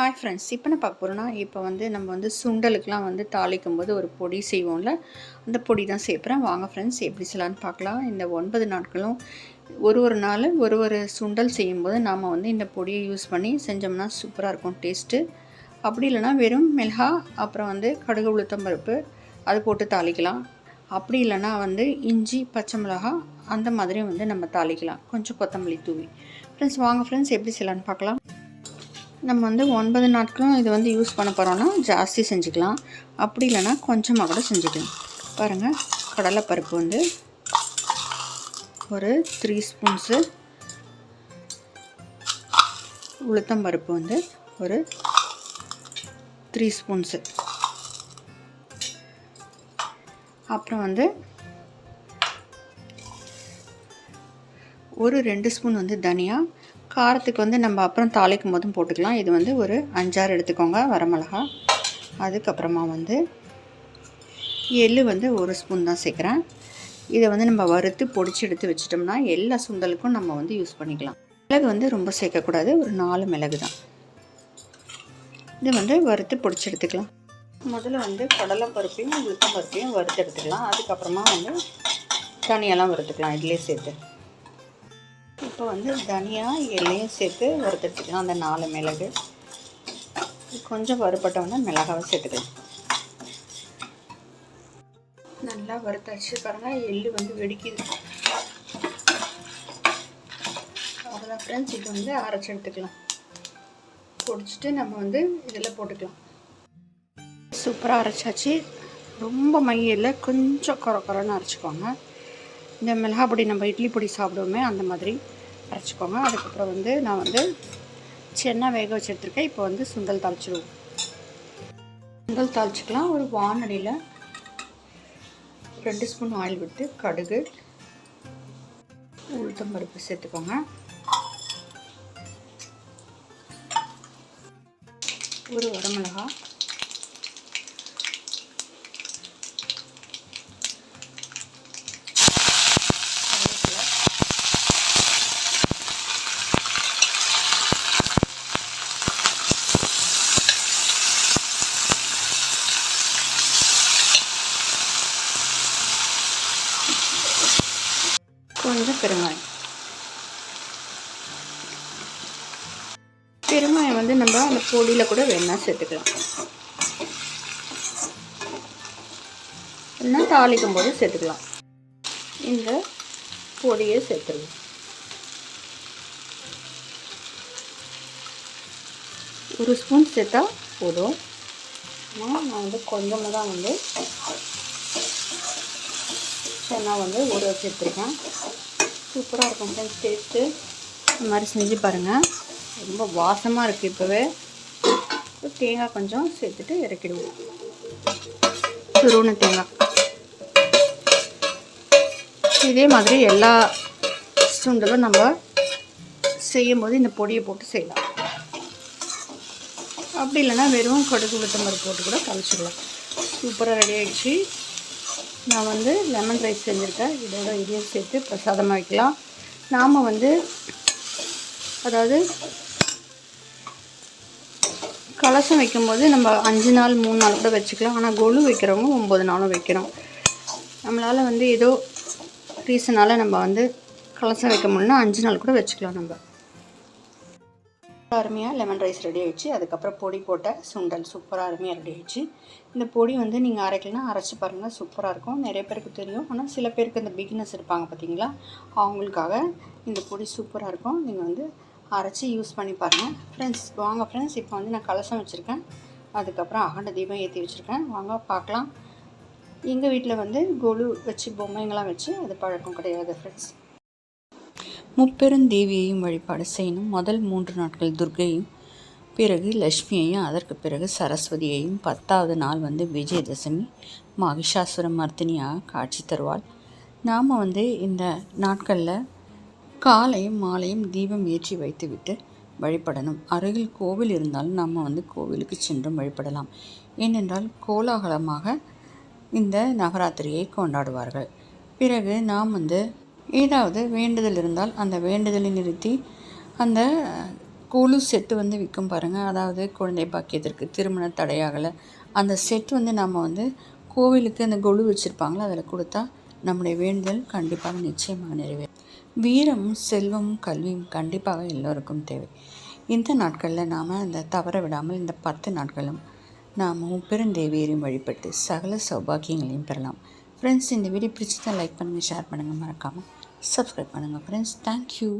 Hi friends, இப்போ என்ன பார்க்க போகிறோன்னா, இப்போ வந்து நம்ம வந்து சுண்டலுக்கெலாம் வந்து தாளிக்கும்போது ஒரு பொடி செய்வோம்ல, அந்த பொடி தான் சேர்க்குறேன். வாங்க ஃப்ரெண்ட்ஸ், எப்படி செய்யலான்னு பார்க்கலாம். இந்த 9 நாட்களும் ஒரு நாள் ஒரு சுண்டல் செய்யும்போது நாம் வந்து இந்த பொடியை யூஸ் பண்ணி செஞ்சோம்னா சூப்பராக இருக்கும் டேஸ்ட்டு. அப்படி இல்லைனா வெறும் மிளகா, அப்புறம் வந்து கடுகு உளுத்தம் பருப்பு அது போட்டு தாளிக்கலாம். அப்படி இல்லைனா வந்து இஞ்சி பச்சை மிளகா அந்த மாதிரி வந்து நம்ம தாளிக்கலாம், கொஞ்சம் கொத்தமல்லி தூவி. ஃப்ரெண்ட்ஸ் வாங்க ஃப்ரெண்ட்ஸ், எப்படி செய்யலான்னு பார்க்கலாம். நம்ம வந்து 9 நாட்களும் இது வந்து யூஸ் பண்ண போகிறோன்னா ஜாஸ்தி செஞ்சுக்கலாம், அப்படி இல்லைனா கொஞ்சமாக கூட செஞ்சுக்கலாம். பாருங்கள், கடலைப்பருப்பு வந்து ஒரு 3 ஸ்பூன்ஸு, உளுத்தம்பருப்பு வந்து ஒரு 3 ஸ்பூன்ஸு, அப்புறம் வந்து ஒரு 2 ஸ்பூன் வந்து தனியா. காரத்துக்கு வந்து நம்ம அப்புறம் தாளிக்கும் போதும் போட்டுக்கலாம். இது வந்து ஒரு 5-6 எடுத்துக்கோங்க வரமிளகா. அதுக்கப்புறமா வந்து எள்ளு வந்து 1 ஸ்பூன் தான் சேர்க்குறேன். இதை வந்து நம்ம வறுத்து பொடிச்சு எடுத்து வச்சிட்டோம்னா எல்லா சுண்டலுக்கும் நம்ம வந்து யூஸ் பண்ணிக்கலாம். மிளகு வந்து ரொம்ப சேர்க்கக்கூடாது, ஒரு 4 மிளகு தான். இது வந்து வறுத்து பொடிச்சு எடுத்துக்கலாம். முதல்ல வந்து கடலைப்பருப்பையும் உளுத்தம் பருப்பையும் வறுத்து எடுத்துக்கலாம். அதுக்கப்புறமா வந்து தனியெல்லாம் வறுத்துக்கலாம் இதிலே சேர்த்து. இப்போ வந்து தனியா எள்ளையும் சேர்த்து வறுத்துக்கலாம். அந்த 4 மிளகு கொஞ்சம் வறுபட்டோன்னா மிளகாவை சேர்த்துக்கலாம். நல்லா வறுத்தாச்சு பாருங்கள், எள்ளு வந்து வெடிக்குது. அவ்வளோதான் ஃப்ரெண்ட்ஸ், இது வந்து அரைச்சி எடுத்துக்கலாம். பொடிச்சிட்டு நம்ம வந்து இதில் போட்டுக்கலாம். சூப்பராக அரைச்சாச்சு. ரொம்ப மையில் கொஞ்சம் குறன்னு அரைச்சிக்கோங்க. இந்த மிளகா பொடி நம்ம இட்லி பொடி சாப்பிடுவோமே அந்த மாதிரி அரைச்சிக்கோங்க. அதுக்கப்புறம் வந்து நான் வந்து சென்னா வேக வச்சு எடுத்துருக்கேன். இப்போ வந்து சுண்டல் தாளிச்சிடுவோம். சுண்டல் தாளிச்சிக்கலாம். ஒரு வானலியில் 2 ஸ்பூன் ஆயில் விட்டு கடுகு உளுத்தம் பருப்பு சேர்த்துக்கோங்க. ஒரு வரமிளகா, கொஞ்சம் பெருங்காயம். பெருங்காயம் வந்து நம்ம அந்த பொடியில் கூட வேணால் சேர்த்துக்கலாம், இல்லைன்னா தாளிக்கும் போது சேர்த்துக்கலாம். இந்த பொடியை சேர்த்துருவோம். ஒரு ஸ்பூன் சேர்த்தா போதும். நான் வந்து கொஞ்சமாக தான் வந்து சென்னா வந்து ஊற வச்சு எடுத்துருக்கேன். சூப்பராக இருக்கும் ஃப்ரெண்ட்ஸ் டேஸ்ட்டு. இந்த மாதிரி செஞ்சு பாருங்கள், ரொம்ப வாசமாக இருக்குது. இப்போவே தேங்காய் கொஞ்சம் சேர்த்துட்டு இறக்கிடுவோம். துருவன தேங்காய். இதே மாதிரி எல்லா சுண்டலும் நம்ம செய்யும்போது இந்த பொடியை போட்டு செய்யலாம். அப்படி இல்லைன்னா வெறும் கடுகு உளுத்தம் பருப்பு போட்டு கூட கழிச்சிடலாம். சூப்பராக ரெடி ஆகிடுச்சு. நான் வந்து லெமன் ரைஸ் செஞ்சுருக்கேன். இதோட இதையும் சேர்த்து பிரசாதமாக வைக்கலாம். நாம் வந்து அதாவது கலசம் வைக்கும்போது நம்ம 5 நாள் 3 நாள் கூட வச்சுக்கலாம். ஆனால் கொலு வைக்கிறவங்க 9 நாளும் வைக்கிறோம். நம்மளால் வந்து ஏதோ ரீசனால் நம்ம வந்து கலசம் வைக்க முடியலன்னா 5 நாள் கூட வச்சுக்கலாம். நம்ம அருமையாக லெமன் ரைஸ் ரெடி ஆகிடுச்சு. அதுக்கப்புறம் பொடி போட்ட சுண்டல் சூப்பராக அருமையாக ரெடி ஆகிடுச்சு. இந்த பொடி வந்து நீங்கள் அரைக்கலாம், அரைச்சி பாருங்கள், சூப்பராக இருக்கும். நிறைய பேருக்கு தெரியும், ஆனால் சில பேருக்கு இந்த பிகினஸ் இருப்பாங்க பார்த்தீங்களா, அவங்களுக்காக இந்த பொடி சூப்பராக இருக்கும். நீங்கள் வந்து அரைச்சி யூஸ் பண்ணி பாருங்கள் ஃப்ரெண்ட்ஸ். வாங்க ஃப்ரெண்ட்ஸ், இப்போ வந்து நான் கலசம் வச்சுருக்கேன். அதுக்கப்புறம் அகண்ட தீபம் ஏற்றி வச்சுருக்கேன். வாங்க பார்க்கலாம். எங்கள் வீட்டில் வந்து கொலு வச்சு பொம்மைங்களாம் வச்சு அது பழக்கம் கிடையாது ஃப்ரெண்ட்ஸ். முப்பெருந்தேவியையும் வழிபாடு செய்யணும். முதல் 3 நாட்கள் துர்க்கையும், பிறகு லக்ஷ்மியையும், அதற்கு பிறகு சரஸ்வதியையும், 10வது நாள் வந்து விஜயதசமி மகிஷாசுர மர்த்தினியாக காட்சி தருவாள். நாம் வந்து இந்த நாட்களில் காலையும் மாலையும் தீபம் ஏற்றி வைத்துவிட்டு வழிபடணும். அருகில் கோவில் இருந்தாலும் நாம் வந்து கோவிலுக்கு சென்றும் வழிபடலாம். ஏனென்றால் கோலாகலமாக இந்த நவராத்திரியை கொண்டாடுவார்கள். பிறகு நாம் வந்து ஏதாவது வேண்டுதல் இருந்தால் அந்த வேண்டுதலை நிறுத்தி அந்த கொலு செட்டு வந்து விற்கும் பாருங்கள். அதாவது குழந்தை பாக்கியத்திற்கு திருமண தடையாகலை அந்த செட் வந்து நம்ம வந்து கோவிலுக்கு அந்த கொலு வச்சுருப்பாங்களோ அதில் கொடுத்தா நம்முடைய வேண்டுதல் கண்டிப்பாக நிச்சயமாக நிறைவேறும். வீரமும் செல்வமும் கல்வியும் கண்டிப்பாக எல்லோருக்கும் தேவை. இந்த நாட்களில் நாம் இந்த தவற விடாமல் இந்த 10 நாட்களும் நாம் பெருந்தேவியரையும் வழிபட்டு சகல சௌபாக்கியங்களையும் பெறலாம். ஃப்ரெண்ட்ஸ், இந்த வீடியோ பிடிச்சதை லைக் பண்ணுங்கள், ஷேர் பண்ணுங்கள், மறக்காமல் சப்ஸ்கிரைப் பண்ணுங்கள். Friends, thank you.